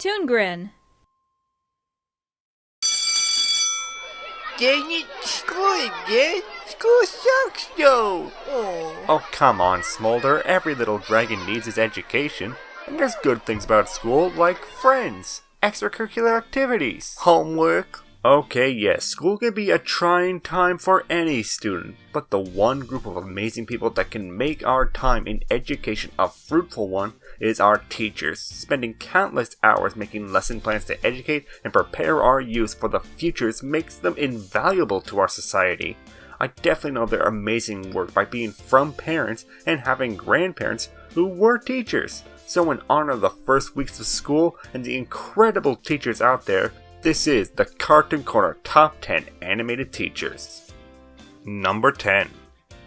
ToonGrin. Dang it, school again? School sucks though! Oh come on, Smolder, every little dragon needs his education. And there's good things about school, like friends, extracurricular activities, homework. Okay, yes, school can be a trying time for any student, but the one group of amazing people that can make our time in education a fruitful one is our teachers, spending countless hours making lesson plans to educate and prepare our youth for the futures makes them invaluable to our society. I definitely know their amazing work by being from parents and having grandparents who were teachers. So in honor of the first weeks of school and the incredible teachers out there, this is the Cartoon Corner Top 10 Animated Teachers. Number 10.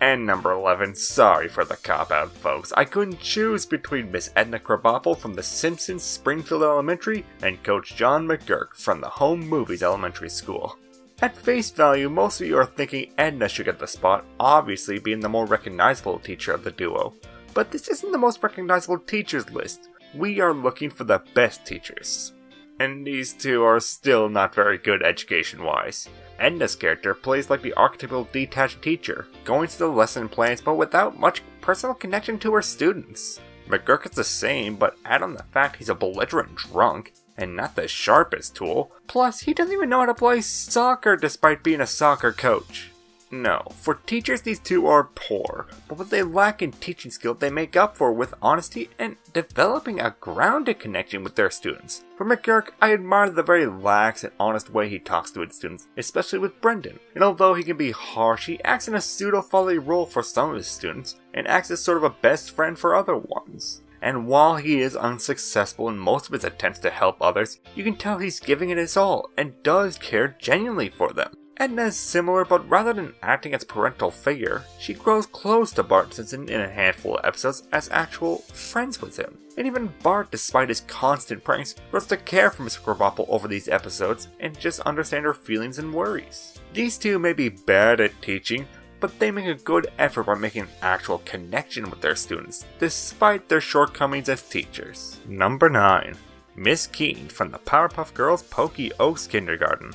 And number 11, sorry for the cop-out folks, I couldn't choose between Miss Edna Krabappel from The Simpsons Springfield Elementary and Coach John McGuirk from the Home Movies Elementary School. At face value, most of you are thinking Edna should get the spot, obviously being the more recognizable teacher of the duo. But this isn't the most recognizable teachers list. We are looking for the best teachers. And these two are still not very good education-wise. Edna's character plays like the archetypal detached teacher, going through the lesson plans but without much personal connection to her students. McGuirk is the same, but add on the fact he's a belligerent drunk, and not the sharpest tool. Plus, he doesn't even know how to play soccer despite being a soccer coach. No, for teachers these two are poor, but what they lack in teaching skill they make up for with honesty and developing a grounded connection with their students. For McGuirk, I admire the very lax and honest way he talks to his students, especially with Brendan. And although he can be harsh, he acts in a pseudo-fatherly role for some of his students, and acts as sort of a best friend for other ones. And while he is unsuccessful in most of his attempts to help others, you can tell he's giving it his all, and does care genuinely for them. Edna is similar, but rather than acting as parental figure, she grows close to Bart Simpson in a handful of episodes as actual friends with him. And even Bart, despite his constant pranks, grows to care for Miss Krabappel over these episodes and just understand her feelings and worries. These two may be bad at teaching, but they make a good effort by making an actual connection with their students, despite their shortcomings as teachers. Number 9. Miss Keane from the Powerpuff Girls Pokey Oaks Kindergarten.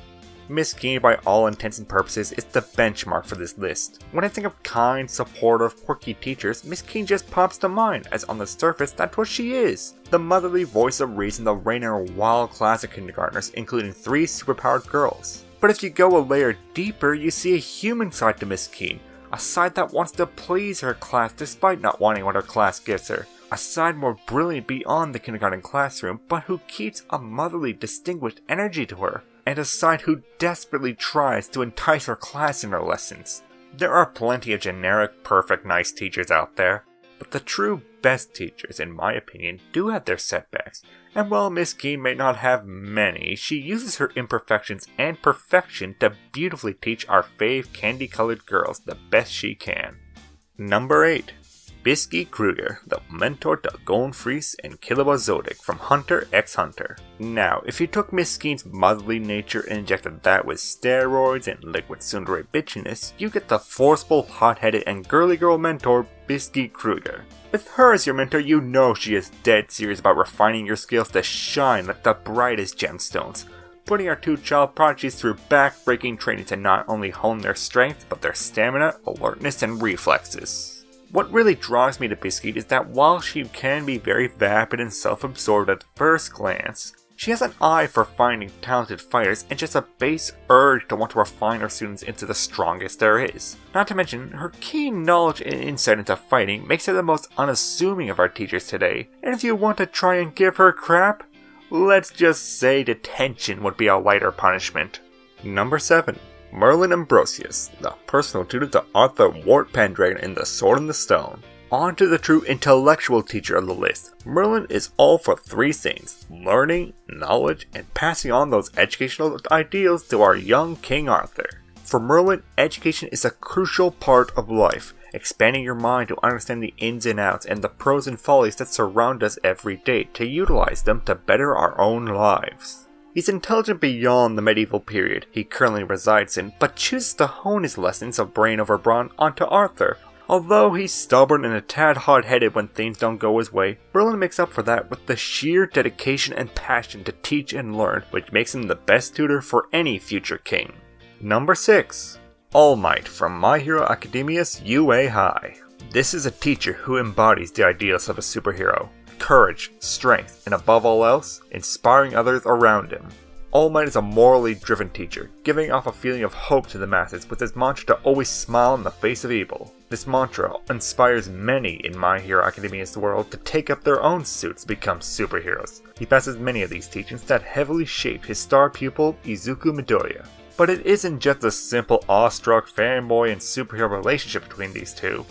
Miss Keane, by all intents and purposes, is the benchmark for this list. When I think of kind, supportive, quirky teachers, Miss Keane just pops to mind, as on the surface that's what she is. The motherly voice of reason that reign in a wild class of kindergartners, including 3 superpowered girls. But if you go a layer deeper, you see a human side to Miss Keane, a side that wants to please her class despite not wanting what her class gives her. A side more brilliant beyond the kindergarten classroom, but who keeps a motherly, distinguished energy to her. And a side who desperately tries to entice her class in her lessons. There are plenty of generic, perfect, nice teachers out there, but the true best teachers, in my opinion, do have their setbacks. And while Miss Keane may not have many, she uses her imperfections and perfection to beautifully teach our fave candy-colored girls the best she can. Number 8. Buscuit Kreuger, the mentor to Goldfreeze and Killua Zodic from HunterXHunter. Now, if you took Miss Keane's motherly nature and injected that with steroids and liquid tsundere bitchiness, you get the forceful, hot-headed, and girly girl mentor, Buscuit Kreuger. With her as your mentor, you know she is dead serious about refining your skills to shine like the brightest gemstones, putting our 2 child prodigies through back-breaking training to not only hone their strength, but their stamina, alertness, and reflexes. What really draws me to Buscuit is that while she can be very vapid and self-absorbed at first glance, she has an eye for finding talented fighters and just a base urge to want to refine her students into the strongest there is. Not to mention, her keen knowledge and insight into fighting makes her the most unassuming of our teachers today, and if you want to try and give her crap, let's just say detention would be a lighter punishment. Number 7. Merlin Ambrosius, the personal tutor to Arthur Wart Pendragon in The Sword in the Stone. On to the true intellectual teacher of the list. Merlin is all for 3 things: learning, knowledge, and passing on those educational ideals to our young King Arthur. For Merlin, education is a crucial part of life, expanding your mind to understand the ins and outs and the pros and follies that surround us every day to utilize them to better our own lives. He's intelligent beyond the medieval period he currently resides in, but chooses to hone his lessons of brain over brawn onto Arthur, Although he's stubborn and a tad hard-headed when things don't go his way, Merlin makes up for that with the sheer dedication and passion to teach and learn, which makes him the best tutor for any future king. Number 6. All Might from My Hero Academia's UA High. This is a teacher who embodies the ideals of a superhero. Courage, strength, and above all else, inspiring others around him. All Might is a morally driven teacher, giving off a feeling of hope to the masses with his mantra to always smile in the face of evil. This mantra inspires many in My Hero Academia's world to take up their own suits to become superheroes. He passes many of these teachings that heavily shaped his star pupil Izuku Midoriya. But it isn't just a simple awestruck fanboy and superhero relationship between these two.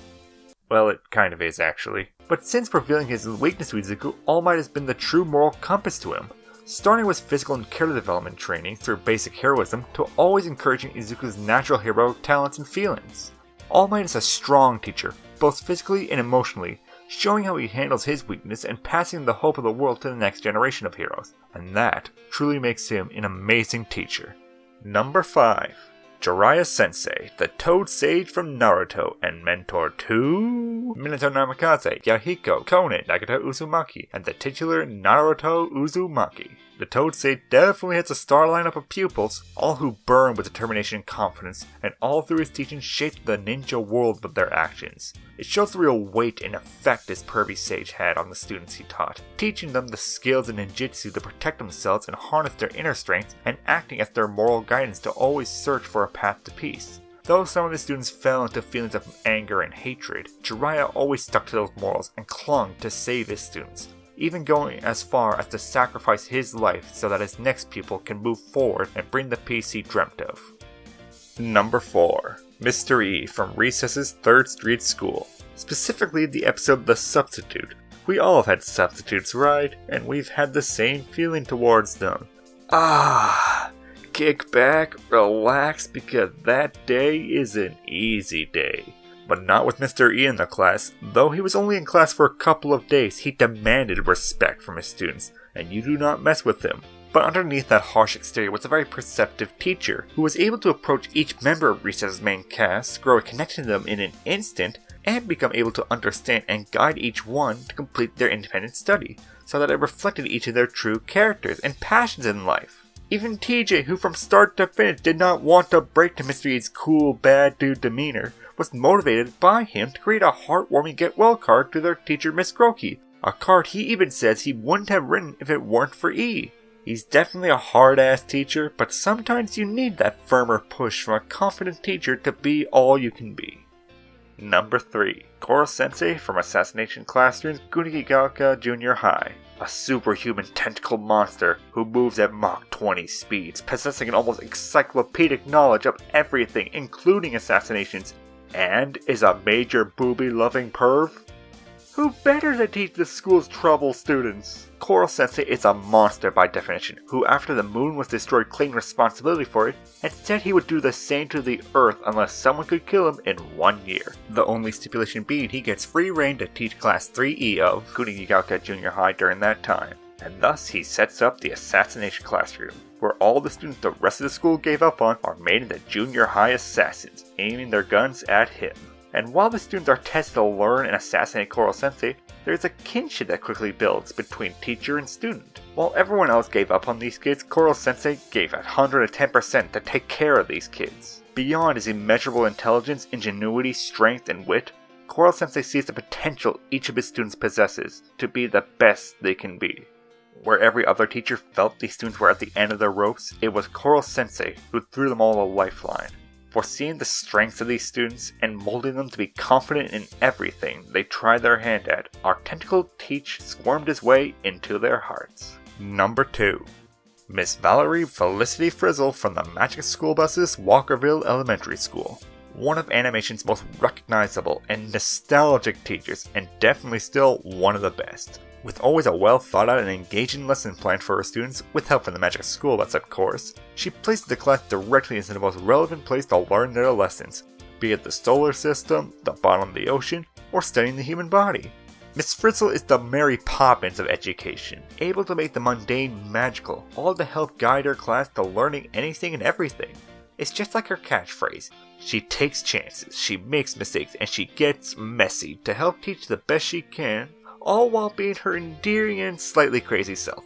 Well, it kind of is actually. But since revealing his weakness to Izuku, All Might has been the true moral compass to him. Starting with physical and character development training through basic heroism to always encouraging Izuku's natural heroic talents and feelings. All Might is a strong teacher, both physically and emotionally, showing how he handles his weakness and passing the hope of the world to the next generation of heroes. And that truly makes him an amazing teacher. Number 5. Jiraiya Sensei, the Toad Sage from Naruto and mentor to Minato Namikaze, Yahiko, Konen, Nagata Uzumaki, and the titular Naruto Uzumaki. The Toad Sage definitely has a star lineup of pupils, all who burn with determination and confidence, and all through his teaching shaped the ninja world with their actions. It shows the real weight and effect this pervy sage had on the students he taught, teaching them the skills and ninjutsu to protect themselves and harness their inner strength, and acting as their moral guidance to always search for a path to peace. Though some of the students fell into feelings of anger and hatred, Jiraiya always stuck to those morals and clung to save his students, even going as far as to sacrifice his life so that his next pupil can move forward and bring the peace he dreamt of. Number 4. Mr. E from Recess's 3rd Street School. Specifically the episode The Substitute. We all have had substitutes, right? And we've had the same feeling towards them. Kick back, relax, because that day is an easy day. But not with Mr. E in the class. Though he was only in class for a couple of days, he demanded respect from his students, and you do not mess with him. But underneath that harsh exterior was a very perceptive teacher, who was able to approach each member of Recess's main cast, grow a connection to them in an instant, and become able to understand and guide each one to complete their independent study, so that it reflected each of their true characters and passions in life. Even TJ, who from start to finish did not want to break to Mr. E's cool, bad dude demeanor, was motivated by him to create a heartwarming get well card to their teacher Miss Groki, a card he even says he wouldn't have written if it weren't for E. He's definitely a hard-ass teacher, but sometimes you need that firmer push from a confident teacher to be all you can be. Number 3. Korosensei from Assassination Classroom's Onizuka Junior High. A superhuman tentacle monster who moves at Mach 20 speeds, possessing an almost encyclopedic knowledge of everything including assassinations, and is a major booby-loving perv? Who better to teach the school's troubled students? Korosensei is a monster by definition, who after the moon was destroyed claimed responsibility for it, and said he would do the same to the earth unless someone could kill him in 1 year. The only stipulation being he gets free reign to teach Class 3E of Onizuka Junior High during that time, and thus he sets up the Assassination Classroom, where all the students the rest of the school gave up on are made into junior high assassins, aiming their guns at him. And while the students are tested to learn and assassinate Korosensei, there is a kinship that quickly builds between teacher and student. While everyone else gave up on these kids, Korosensei gave 110% to take care of these kids. Beyond his immeasurable intelligence, ingenuity, strength, and wit, Korosensei sees the potential each of his students possesses to be the best they can be. Where every other teacher felt these students were at the end of their ropes, it was Korosensei who threw them all a lifeline. Foreseeing the strengths of these students and molding them to be confident in everything they tried their hand at, our tentacle teach swarmed his way into their hearts. Number 2. Miss Valerie Felicity Frizzle from the Magic School Bus's Walkerville Elementary School. One of animation's most recognizable and nostalgic teachers, and definitely still one of the best. With always a well thought out and engaging lesson plan for her students, with help from the Magic School Bus of course, she places the class directly into the most relevant place to learn their lessons, be it the solar system, the bottom of the ocean, or studying the human body. Miss Frizzle is the Mary Poppins of education, able to make the mundane magical, all to help guide her class to learning anything and everything. It's just like her catchphrase, She takes chances, she makes mistakes, and she gets messy to help teach the best she can, all while being her endearing and slightly crazy self.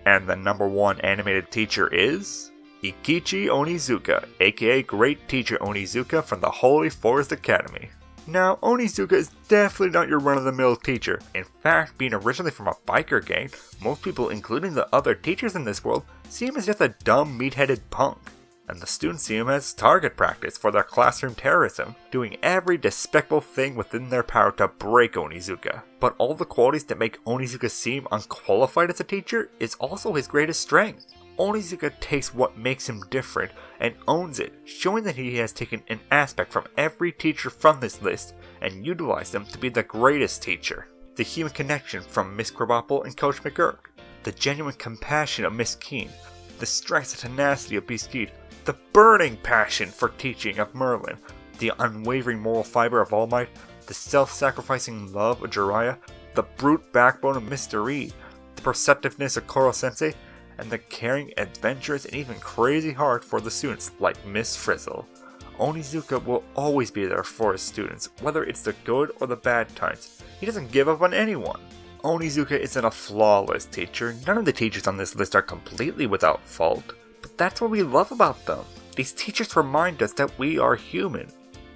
And the number one animated teacher is Eikichi Onizuka, aka Great Teacher Onizuka from the Holy Forest Academy. Now, Onizuka is definitely not your run-of-the-mill teacher. In fact, being originally from a biker gang, most people, including the other teachers in this world, see him as just a dumb, meat-headed punk. And the students see him as target practice for their classroom terrorism, doing every despicable thing within their power to break Onizuka. But all the qualities that make Onizuka seem unqualified as a teacher is also his greatest strength. Onizuka takes what makes him different and owns it, showing that he has taken an aspect from every teacher from this list and utilized them to be the greatest teacher. The human connection from Miss Krabappel and Coach McGuirk, the genuine compassion of Miss Keane, the strength and tenacity of Buscuit, the burning passion for teaching of Merlin, the unwavering moral fiber of All Might, the self-sacrificing love of Jiraiya, the brute backbone of Mr.E, the perceptiveness of Korosensei, and the caring, adventurous, and even crazy heart for the students like Miss Frizzle. Onizuka will always be there for his students, whether it's the good or the bad times. He doesn't give up on anyone. Onizuka isn't a flawless teacher. None of the teachers on this list are completely without fault. But that's what we love about them. These teachers remind us that we are human,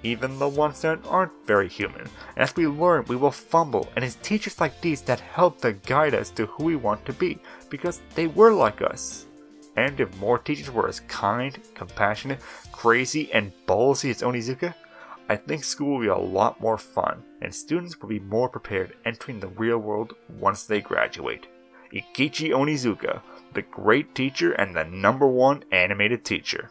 even the ones that aren't very human. And as we learn, we will fumble, and it's teachers like these that help to guide us to who we want to be, because they were like us. And if more teachers were as kind, compassionate, crazy, and ballsy as Onizuka, I think school will be a lot more fun, and students will be more prepared entering the real world once they graduate. Eikichi Onizuka, the great teacher and the number one animated teacher.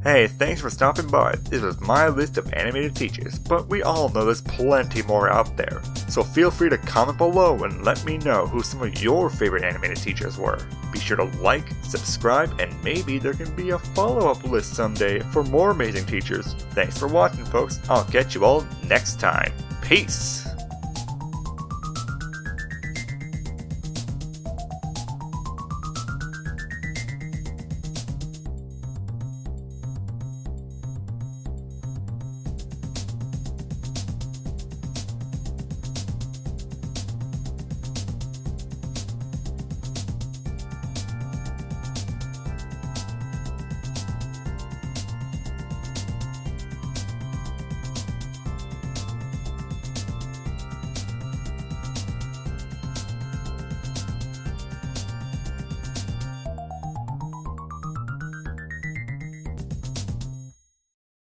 Hey, thanks for stopping by. This was my list of animated teachers, but we all know there's plenty more out there. So feel free to comment below and let me know who some of your favorite animated teachers were. Be sure to like, subscribe, and maybe there can be a follow-up list someday for more amazing teachers. Thanks for watching, folks. I'll catch you all next time. Peace!